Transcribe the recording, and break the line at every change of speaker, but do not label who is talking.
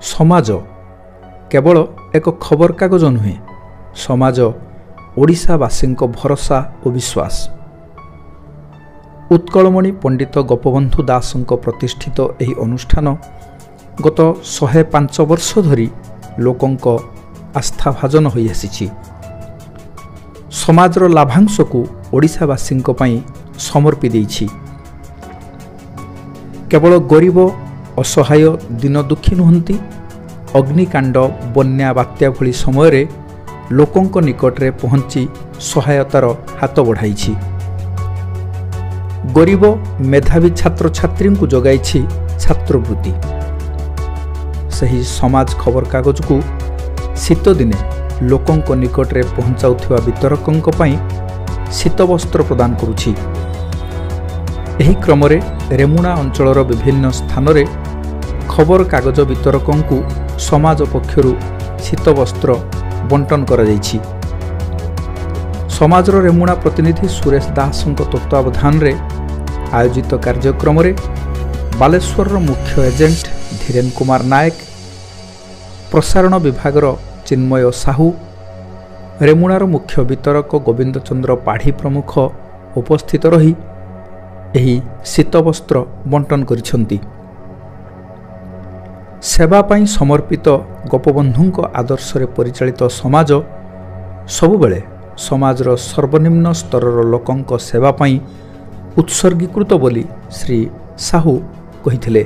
समाज केवल एक खबरकागज नुहे, समाज ओडिशावासी भरोसा और विश्वास। उत्कलमणि पंडित गोपबंधु दास प्रतिष्ठित यह अनुष्ठान गत 105 वर्ष धरी लोकंक आस्थाभाजन होई आसिछि। समाजर लाभांश को ओडिशावासी समर्पी देइछि। केवल गरीब असहाय दिन दुखी नुहंती, अग्निकांड बन्या बात्या भली समय लोकंक निकटरे पहुंची सहायतार हाथ बढ़ाई। गरीब मेधावी छात्र छात्री को जगाई छात्रवृत्ति। सही समाज खबरकागज को शीत दिने लोकंक निकटरे पहुंचाउथिबा वितरकंक पई शीत वस्त्र प्रदान करुछि। एही क्रमरे रेमुणा अंचलर विभिन्न स्थान रे खबरकागज वितरकंकु समाज पक्षरु शीत वस्त्र बंटन करा जायछि। समाजर रेमुणा प्रतिनिधि सुरेश दास तत्वावधान रे आयोजित कार्यक्रम रे बालेश्वर मुख्य एजेंट धीरेन कुमार नायक, प्रसारण विभागर चिन्मय साहू, रेमुणार मुख्य वितरक गोविंद चंद्र पाढ़ी प्रमुख उपस्थित रही एही शीतवस्त्र बंटन करिसेंती। सेवा पाई समर्पित गोपबंधुंक आदर्श रे परिचालित समाज सबुबेले समाजर सर्वनिम्न स्तरर लोकंक सेवा पाई उत्सर्गीकृत बोली श्री साहू कहिथिले।